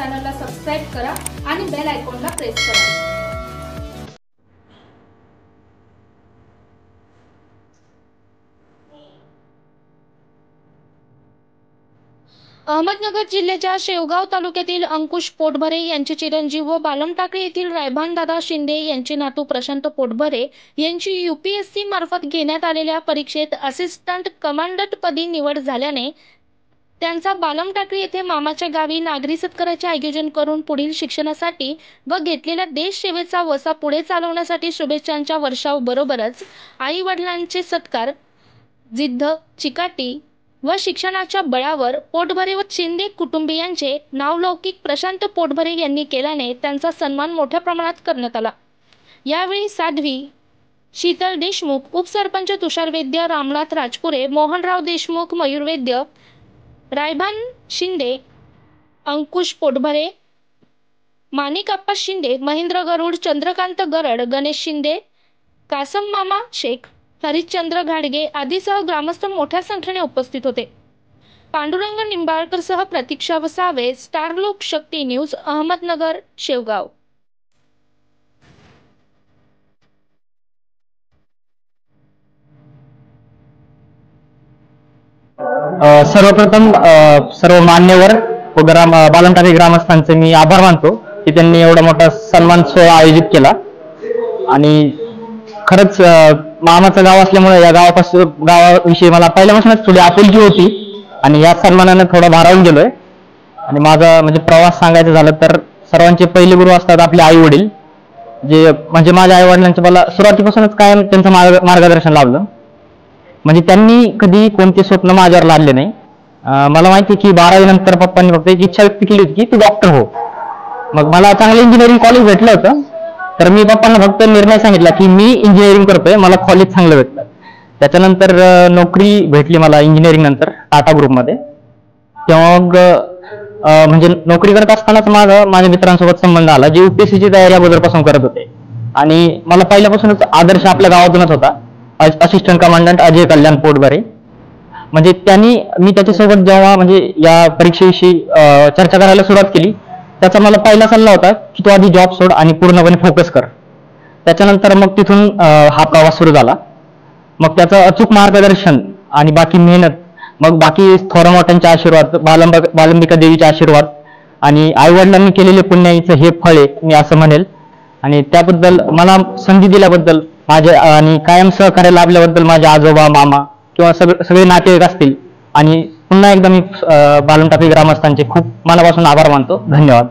चॅनलला सबस्क्राइब करा आणि बेल आयकॉनला प्रेस करा। अहमदनगर जिल्ह्याच्या शेवगाव तालुक्यातील अंकुश पोटभरे यांचे चिरंजीव व बालम टाकळी येथील रायभान दादा शिंदे यांचे नातू प्रशांत पोटभरे यांची UPSC मार्फत घेण्यात आलेल्या परीक्षेत असिस्टंट कमांडंट पदी निवड झाल्याने त्यांचा बालम टाकळी येथे मामाच्या गावी नागरी सत्काराचे आयोजन करून पुढील शिक्षणासाठी व घेतलेल्या देश सेवेचा वसा पुढे चालवण्यासाठी शुभेच्छांच्या वर्षाबरोबरच आई वडिलांचे सत्कार, जिद्द, चिकाटी व शिक्षणाच्या बळावर पोटभरे व शिंदे कुटुंबियांचे नावलौकिक प्रशांत पोटभरे यांनी केल्याने त्यांचा सन्मान मोठ्या प्रमाणात करण्यात आला। यावेळी साध्वी शीतल देशमुख, उपसरपंच तुषार वैद्य, रामनाथ राजपुरे, मोहनराव देशमुख, मयूर वैद्य, रायभान शिंदे, अंकुश पोटभरे, माणिकप्पा शिंदे, महेंद्र गरुड, चंद्रकांत गरड, गणेश शिंदे, कासम मामा शेख, हरिश्चंद्र घाडगे आदीसह ग्रामस्थ मोठ्या संख्येने उपस्थित होते। पांडुरंग निंबाळकर सह प्रतीक्षा वसावे, स्टार लोक शक्ती न्यूज, अहमदनगर, शेवगाव। सर्वप्रथम सर्व मान्यवर व बालम टाकळी ग्रामस्थांचे मी आभार मानतो की त्यांनी एवढा मोठा सन्मान सोहळा आयोजित केला। आणि खरंच मामाचं गाव असल्यामुळे या गावाविषयी मला पहिल्यापासूनच थोडी आपुलकी होती आणि या सन्मानाने थोडा भारावून गेलोय। आणि माझा म्हणजे प्रवास सांगायचं झालं तर सर्वांचे पहिले गुरु असतात आपले आई वडील, जे म्हणजे माझ्या आई वडिलांचे मला सुरुवातीपासूनच कायम त्यांचं मार्गदर्शन लाभलं। म्हणजे त्यांनी कधी कोणते स्वप्न माझ्यावर लादले नाही। मला माहिती की 12वी नंतर पप्पांनी फक्त एक इच्छा व्यक्त केली होती की तू डॉक्टर हो। मग मला चांगलं इंजिनिअरिंग कॉलेज भेटलं होतं, तर मी पप्पांना फक्त निर्णय सांगितला की मी इंजिनिअरिंग करतोय, मला कॉलेज चांगलं भेटलं। त्याच्यानंतर नोकरी भेटली मला इंजिनिअरिंग नंतर टाटा ग्रुपमध्ये। तेव्हा मग म्हणजे नोकरी करत असतानाच माझ्या मित्रांसोबत संबंध आला जे UPSCची तयारी अगोदरपासून करत होते। आणि मला पहिल्यापासूनच आदर्श आपल्या गावातूनच होता असिस्टंट कमांडंट अजय कल्याण पोटभरे। म्हणजे मी त्याच्यासोबत जेव्हा म्हणजे या परीक्षेविषयी चर्चा करायला सुरुवात केली, त्याचा मला पहिला सल्ला होता की तू आधी जॉब सोड आणि पूर्णपणे फोकस कर। त्याच्यानंतर मग तिथून हा प्रवास सुरू झाला। मग त्याचं अचूक मार्गदर्शन आणि बाकी मेहनत, मग बाकी थोर मोठ्यांचे आशीर्वाद, बालंबिका देवीचे आशीर्वाद आणि आई वडिलांनी केलेले पुण्याईचं हे फळ आहे मी असं म्हणेल। आणि त्याबद्दल मला संधी दिल्याबद्दल माझे आणि कायम सहकार्य लाभल्याबद्दल माझे आजोबा, मामा किंवा सगळे नातेवाईक असतील आणि पुन्हा एकदा मी बालम टाकळी ग्रामस्थांचे खूप मनापासून आभार मानतो। धन्यवाद।